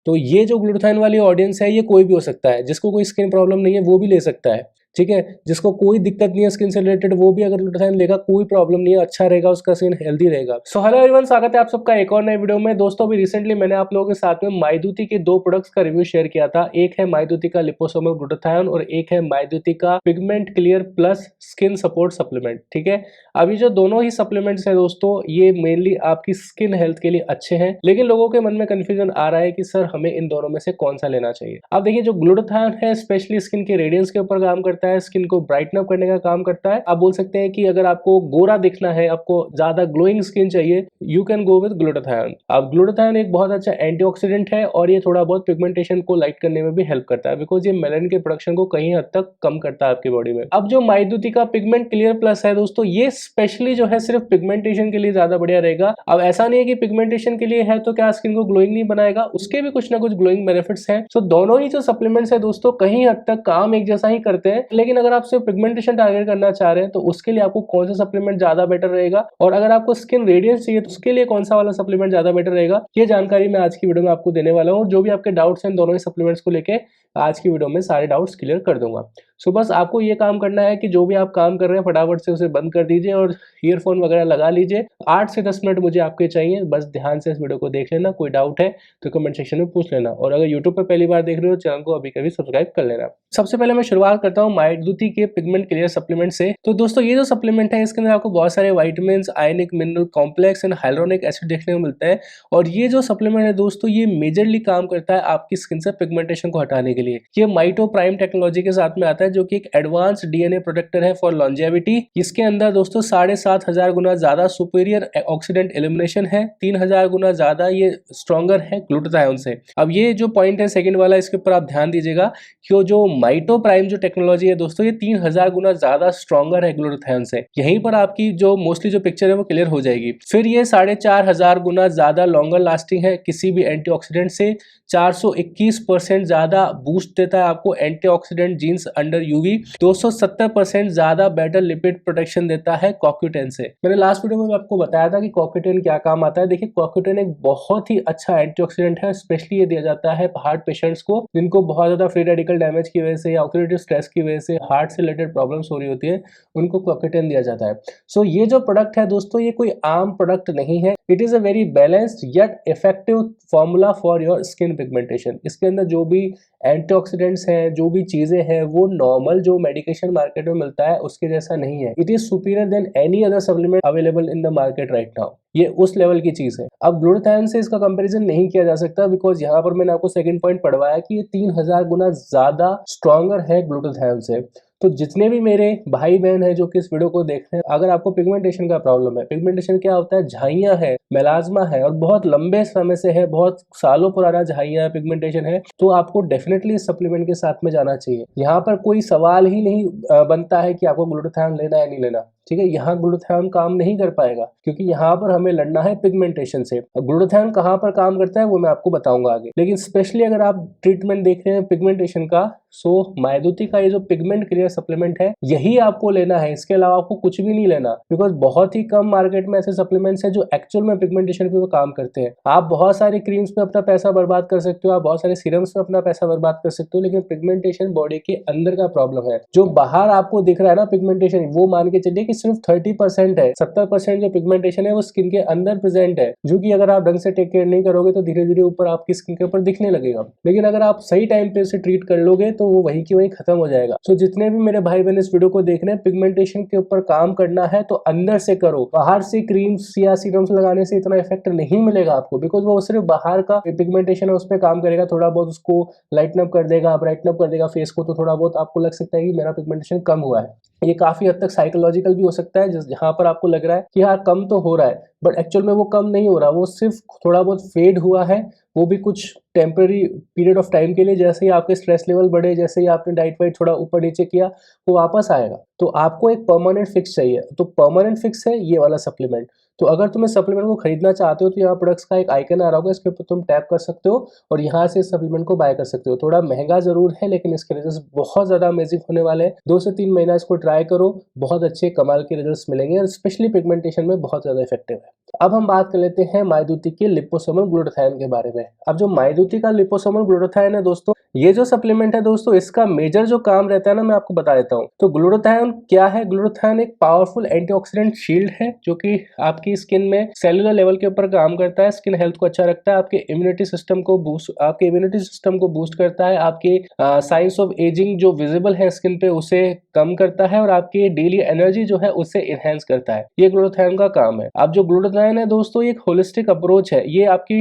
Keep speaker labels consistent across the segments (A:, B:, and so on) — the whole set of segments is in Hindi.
A: तो ये जो ग्लूटाथाइन वाली ऑडियंस है ये कोई भी हो सकता है, जिसको कोई स्किन प्रॉब्लम नहीं है वो भी ले सकता है, ठीक है। जिसको कोई दिक्कत नहीं है स्किन से रिलेटेड वो भी अगर ग्लूटाथाइन लेगा कोई प्रॉब्लम नहीं है, अच्छा रहेगा, उसका स्किन हेल्दी रहेगा। सो हेलो एवरीवन, स्वागत है आप सबका एक और नए वीडियो में। दोस्तों अभी रिसेंटली मैंने आप लोगों के साथ में माईदूती के दो प्रोडक्ट्स का रिव्यू शेयर किया था। एक है माईदूती का लिपोसोमल ग्लूटाथाइन और एक है माईदूती का pigment clear plus skin support supplement, ठीक है। अभी जो दोनों ही सप्लीमेंट्स हैं दोस्तों ये मेनली आपकी स्किन हेल्थ के लिए अच्छे हैं, लेकिन लोगों के मन में कंफ्यूजन आ रहा है कि सर हमें इन दोनों में से कौन सा लेना चाहिए। अब देखिए जो ग्लूटाथाइन है स्पेशली स्किन के रेडियंस के ऊपर काम करता है, स्किन को ब्राइटन अप करने का काम करता है। आप बोल सकते हैं कि अगर आपको गोरा दिखना है, आपको ज्यादा ग्लोइंग स्किन चाहिए, you can go with glutathione. अब ग्लूटाथाइन एक बहुत अच्छा एंटीऑक्सीडेंट है और ये थोड़ा बहुत पिगमेंटेशन को लाइट करने में भी हेल्प करता है, बिकॉज ये मेलानिन के प्रोडक्शन को कहीं हद तक कम करता है आपकी बॉडी में। अब जो माईदूती का पिगमेंट क्लियर प्लस है दोस्तों ये स्पेशली जो है सिर्फ पिगमेंटेशन के लिए ज्यादा बढ़िया रहेगा। अब ऐसा नहीं है कि पिगमेंटेशन के लिए है तो क्या स्किन को ग्लोइंग नहीं बनाएगा, उसके भी कुछ ना कुछ ग्लोइंग बेनिफिट्स हैं। सो दोनों ही जो सप्लीमेंट्स है दोस्तों कहीं हद तक काम एक जैसा ही करते हैं, लेकिन अगर आप सिर्फ पिगमेंटेशन टारगेट करना चाह रहे हैं तो उसके लिए आपको कौन सा सप्लीमेंट ज्यादा बेटर रहेगा, और अगर आपको स्किन रेडियंस चाहिए तो उसके लिए कौन सा वाला सप्लीमेंट ज्यादा बेटर रहेगा, ये जानकारी मैं आज की वीडियो में आपको देने वाला हूँ। जो भी आपके डाउट्स हैं दोनों ही सप्लीमेंट्स को लेके आज की वीडियो में सारे डाउट्स क्लियर कर दूंगा। सो बस आपको ये काम करना है कि जो भी आप काम कर रहे हैं फटाफट से उसे बंद कर दीजिए और ईयरफोन वगैरह लगा लीजिए। 8 से 10 मिनट मुझे आपके चाहिए, बस ध्यान से इस वीडियो को देख लेना। कोई डाउट है तो कमेंट सेक्शन में पूछ लेना, और अगर यूट्यूब पर पहली बार देख रहे हो चैनल को अभी कभी सब्सक्राइब कर लेना। सबसे पहले मैं शुरुआत करता हूँ माईदूती के पिगमेंट क्लियर सप्लीमेंट से। तो दोस्तों ये जो सप्लीमेंट है इसके अंदर आपको बहुत सारे vitamin, ionic, mineral complex and hyaluronic acid देखने को मिलता है, और ये जो सप्लीमेंट है दोस्तों ये मेजरली काम करता है आपकी स्किन से पिगमेंटेशन को हटाने के लिए। ये माइटो प्राइम टेक्नोलॉजी के साथ में आता है जो कि एक एडवांस डीएनए प्रोटेक्टर है फॉर लॉन्जेविटी। इसके अंदर दोस्तों 7500 गुना ज्यादा सुपीरियर ऑक्सीडेंट एलिमिनेशन है, 3000 गुना ज्यादा ये स्ट्रॉन्गर है ग्लूटाथाइन से। अब ये जो पॉइंट है सेकंड वाला, इसके ऊपर आप ध्यान दीजिएगा कि जो माइटो प्राइम जो टेक्नोलॉजी है दोस्तों ये 3000 गुना ज्यादा स्ट्रॉन्गर है ग्लूटाथाइन से। यहीं पर आपकी जो मोस्टली जो पिक्चर है वो क्लियर हो जाएगी। फिर ये 4500 गुना ज्यादा लॉन्गर लास्टिंग है किसी भी एंटीऑक्सीडेंट से, 421% ज्यादा बूस्ट देता है आपको एंटीऑक्सीडेंट जीन्स अंडर यूवी, 270% ज्यादा बेटर लिपिड प्रोटेक्शन देता है CoQ10 से। मैंने लास्ट वीडियो में आपको बताया था कि CoQ10 क्या काम आता है। देखिए CoQ10 एक बहुत ही अच्छा एंटीऑक्सीडेंट है, स्पेशली ये दिया जाता है हार्ट पेशेंट्स को जिनको बहुत ज्यादा फ्री रेडिकल डैमेज की वजह से या ऑक्सीडेटिव स्ट्रेस की वजह से हार्ट से रिलेटेड प्रॉब्लम्स हो रही होती है, उनको CoQ10 दिया जाता है। सो ये जो प्रोडक्ट है दोस्तों ये कोई आम प्रोडक्ट नहीं है, it is a very balanced yet effective formula for your skin pigmentation. इसके अंदर जो भी एंटीऑक्सीडेंट्स हैं, जो भी चीजें हैं, वो नॉर्मल जो मेडिकेशन मार्केट में मिलता है उसके जैसा नहीं है। It is superior than any other supplement available in the market right now. ये उस लेवल की चीज है। अब ग्लूटाथाइन से इसका कंपैरिजन नहीं किया जा सकता, बिकॉज यहाँ पर मैंने आपको सेकंड पॉइंट पढ़वाया कि ये 3000 गुना ज्यादा स्ट्रॉन्गर है ग्लूटाथाइन से। तो जितने भी मेरे भाई बहन हैं जो कि इस वीडियो को देख रहे हैं, अगर आपको पिगमेंटेशन का प्रॉब्लम है, पिगमेंटेशन क्या होता है, झाइयां है, मेलाज्मा है और बहुत लंबे समय से है, बहुत सालों पुराना झाइयां है, पिगमेंटेशन है, तो आपको डेफिनेटली इस सप्लीमेंट के साथ में जाना चाहिए। यहाँ पर कोई सवाल ही नहीं बनता है कि आपको ग्लूटाथाइन लेना है नहीं लेना, ठीक है। यहाँ ग्लूटाथाइन काम नहीं कर पाएगा क्योंकि यहाँ पर हमें लड़ना है पिगमेंटेशन से। ग्लूटाथाइन कहाँ पर काम करता है वो मैं आपको बताऊंगा आगे, लेकिन स्पेशली अगर आप ट्रीटमेंट देख रहे हैं पिगमेंटेशन का, सो माईदूती का ये जो पिगमेंट क्लियर सप्लीमेंट है यही आपको लेना है। इसके अलावा आपको कुछ भी नहीं लेना, बिकॉज बहुत ही कम मार्केट में ऐसे सप्लीमेंट्स हैं जो एक्चुअल में पिगमेंटेशन पे काम करते हैं। आप बहुत सारे क्रीम्स में अपना पैसा बर्बाद कर सकते हो, आप बहुत सारे सीरम्स में अपना पैसा बर्बाद कर सकते हो, लेकिन पिगमेंटेशन बॉडी के अंदर का प्रॉब्लम है। जो बाहर आपको दिख रहा है ना पिगमेंटेशन, वो मान के चलिए कि सिर्फ 30% है। 70% जो पिगमेंटेशन है वो स्किन के अंदर प्रेजेंट है, जो कि अगर आप ढंग से टेक केयर नहीं करोगे तो धीरे धीरे ऊपर आपकी स्किन के ऊपर दिखने लगेगा। लेकिन अगर आप सही टाइम पे उसे ट्रीट कर लोगे तो वो वहीं की वहीं खत्म हो जाएगा। सो जितने भी मेरे भाई बहन इस वीडियो को देख रहे हैं, पिगमेंटेशन के ऊपर काम करना है तो अंदर से करो। बाहर से क्रीम्स या सीरम्स लगाने से इतना इफेक्ट नहीं मिलेगा आपको, बिकॉज वो सिर्फ बाहर का पिगमेंटेशन है उस पर काम करेगा, थोड़ा बहुत उसको लाइटन अप कर देगा, ब्राइटन अप कर देगा फेस को, तो थोड़ा बहुत आपको लग सकता है कि मेरा पिगमेंटेशन कम हुआ है। ये काफी हद तक साइकोलॉजिकल भी हो सकता है, जहां पर आपको लग रहा है कि यार कम तो हो रहा है, बट एक्चुअल में वो कम नहीं हो रहा, वो सिर्फ थोड़ा बहुत फेड हुआ है, वो भी कुछ टेम्पररी पीरियड ऑफ टाइम के लिए। जैसे ही आपके स्ट्रेस लेवल बढ़े, जैसे ही आपने डाइट वाइट थोड़ा ऊपर नीचे किया, वो वापस आएगा। तो आपको एक परमानेंट फिक्स चाहिए, तो परमानेंट फिक्स है ये वाला सप्लीमेंट। तो अगर तुम इस सप्लीमेंट को खरीदना चाहते हो तो यहाँ प्रोडक्ट्स का एक आइकन आ रहा होगा, इसके ऊपर तुम टैप कर सकते हो और यहाँ से इस सप्लीमेंट को बाय कर सकते हो। थोड़ा महंगा जरूर है लेकिन इसके रिजल्ट्स बहुत ज्यादा अमेजिंग होने वाले हैं। 2 से 3 महीना इसको ट्राई करो, बहुत अच्छे कमाल के रिजल्ट्स मिलेंगे और स्पेशली पिगमेंटेशन में बहुत ज्यादा इफेक्टिव है। अब हम बात कर लेते हैं मायदूती के लिपोसोमल ग्लूटाथायोन के बारे में। अब जो मायदूती का लिपोसोमल ग्लूटाथायोन है दोस्तों, ये जो सप्लीमेंट है दोस्तों, इसका मेजर जो काम रहता है ना, मैं आपको बता देता हूँ। तो ग्लूटाथायोन क्या है? ग्लूटाथायोन एक पावरफुल एंटीऑक्सीडेंट शील्ड है जो कि आपकी स्किन में सेलुलर लेवल के ऊपर काम करता है, स्किन हेल्थ को अच्छा रखता है, आपके इम्यूनिटी सिस्टम को बूस्ट करता है, आपके साइंस ऑफ एजिंग जो विजिबल है स्किन पे उसे कम करता है और आपकी डेली एनर्जी जो है उसे इनहेंस करता है। ये ग्लूटाथायोन का काम है। अब जो ग्लूटाथायोन है दोस्तों, ये एक होलिस्टिक अप्रोच है। ये आपकी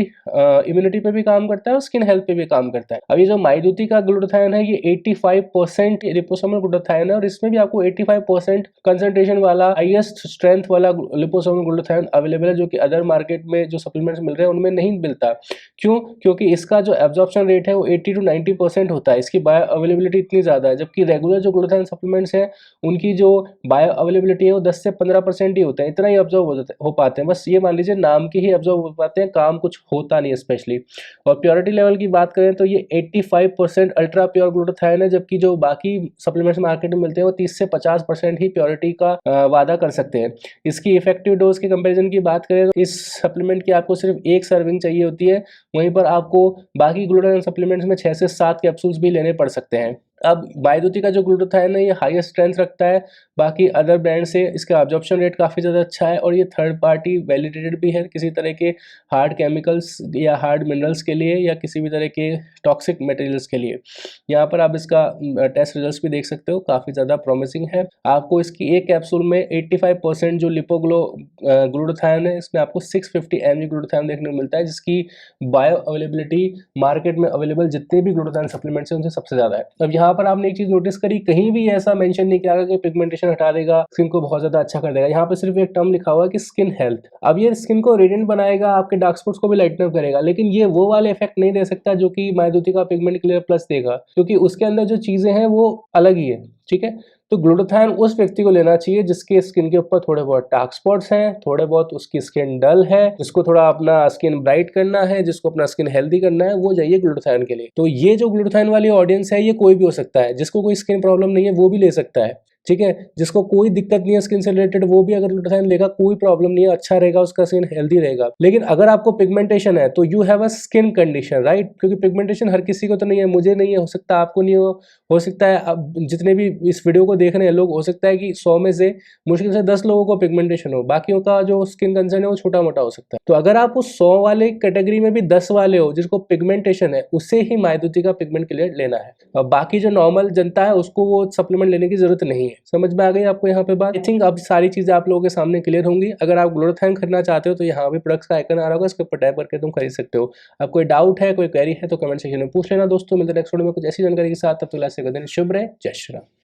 A: इम्यूनिटी पे भी काम करता है और स्किन हेल्थ पे भी काम करता है। अब ये जो मायदूती का ग्लूटाथायोन है, ये 85% लिपोसोमल ग्लूटाथायोन है और इसमें भी आपको 85% कंसंट्रेशन वाला हाईएस्ट स्ट्रेंथ वाला लिपोसोमल ग्लूटाथायोन अवेलेबल है, जो कि अदर मार्केट में जो सप्लीमेंट्स मिल रहे हैं उनमें नहीं मिलता। क्यों? क्योंकि इसका जो एब्जॉर्प्शन रेट है वो 80 to 90% होता है। इसकी बायो अवेलेबिलिटी इतनी ज़्यादा है, जबकि रेगुलर जो ग्लूटाथायोन सप्लीमेंट्स हैं उनकी जो बायो अवेलेबिलिटी है वो 10 से 15% ही होता है, इतना ही ऑब्जर्व हो पाते हैं। बस ये मान लीजिए नाम के ही ऑब्जर्व हो पाते हैं, काम कुछ होता नहीं है स्पेशली। और प्योरिटी लेवल की बात करें तो ये 85% अल्ट्रा प्योर ग्लूटाथायोन है, जबकि जो बाकी सप्लीमेंट्स मार्केट में मिलते हैं वो 30 से 50% ही प्योरिटी का वादा कर सकते हैं। इसकी इफेक्टिव डोज के कंपैरिजन की बात करें तो इस सप्लीमेंट की आपको सिर्फ 1 सर्विंग चाहिए होती है, वहीं पर आपको बाकी ग्लूटाथायोन सप्लीमेंट्स में 6 से 7 कैप्सूल्स भी लेने पड़ सकते हैं। अब मायदूती का जो ग्लूटाथायोन है ये हाईएस्ट स्ट्रेंथ रखता है, बाकी अदर ब्रांड से इसका एब्जॉर्प्शन रेट काफ़ी ज़्यादा अच्छा है और ये थर्ड पार्टी वैलिडेटेड भी है किसी तरह के हार्ड केमिकल्स या हार्ड मिनरल्स के लिए या किसी भी तरह के टॉक्सिक मटेरियल्स के लिए। यहाँ पर आप इसका टेस्ट रिजल्ट्स भी देख सकते हो, काफ़ी ज़्यादा प्रॉमिसिंग है। आपको इसकी एक कैप्सूल में 85% जो लिपोग्लो ग्लूटाथायोन है, इसमें आपको 650 mg ग्लूटाथायोन देखने को मिलता है, जिसकी बायो अवेलेबिलिटी मार्केट में अवेलेबल जितने भी ग्लूटाथायोन सप्लीमेंट्स हैं उनसे सबसे ज़्यादा है। अब यहाँ पर आपने एक चीज़ नोटिस करी, कहीं भी ऐसा मेंशन नहीं किया गया कि पिगमेंटेशन हटा देगा, स्किन को बहुत ज़्यादा अच्छा कर देगा। यहाँ पर सिर्फ एक टर्म लिखा हुआ है कि स्किन हेल्थ। अब ये स्किन को रेडिएंट बनाएगा, आपके डार्क स्पॉट्स को भी लाइटन अप करेगा, लेकिन ये वो वाले इफेक्ट नहीं दे सकता जो कि मायदूती का पिगमेंट क्लियर प्लस देगा, क्योंकि उसके अंदर जो चीज़ें हैं वो अलग ही है। ठीक है, तो ग्लूटाथायोन उस व्यक्ति को लेना चाहिए जिसके स्किन के ऊपर थोड़े बहुत डार्क स्पॉट्स हैं, थोड़े बहुत उसकी स्किन डल है, जिसको थोड़ा अपना स्किन ब्राइट करना है, जिसको अपना स्किन हेल्दी करना है, वो जाइए ग्लूटाथायोन के लिए। तो ये जो ग्लूटाथायोन वाली ऑडियंस है ये कोई भी हो सकता है, जिसको कोई स्किन प्रॉब्लम नहीं है वो भी ले सकता है। ठीक है, जिसको कोई दिक्कत नहीं है स्किन से रिलेटेड वो भी अगर ग्लूटाथायोन लेगा कोई प्रॉब्लम नहीं है, अच्छा रहेगा, उसका स्किन हेल्दी रहेगा। लेकिन अगर आपको पिगमेंटेशन है तो you have a skin condition, right? क्योंकि पिगमेंटेशन हर किसी को तो नहीं है, मुझे नहीं है, हो सकता है आपको नहीं हो सकता है अब जितने भी इस वीडियो को देख रहे हैं लोग, हो सकता है कि 100 में से मुश्किल से 10 लोगों को पिगमेंटेशन हो, बाकियों का जो स्किन कंसर्न है वो छोटा मोटा हो सकता है। तो अगर आप उस 100 वाले कैटेगरी में भी 10 वाले हो जिसको पिगमेंटेशन है, उससे ही मायदूती का पिगमेंट क्लियर लेना है, और बाकी जो नॉर्मल जनता है उसको वो सप्लीमेंट लेने की जरूरत नहीं है। समझ में आ गई आपको यहाँ पे बात? आई थिंक अब सारी चीजें आप लोगों के सामने क्लियर होंगी। अगर आप ग्लूटाथायोन खरीदना चाहते हो तो यहाँ पे प्रोडक्ट्स का आइकन आ रहा होगा, इसके ऊपर टैप करके तुम खरीद सकते हो। अब कोई डाउट है, कोई क्वेरी है तो कमेंट सेक्शन में पूछ लेना दोस्तों। मिलते हैं नेक्स्ट वीडियो में कुछ ऐसी जानकारी के साथ, तब तक के लिए शुभ रहे। जय श्री राम।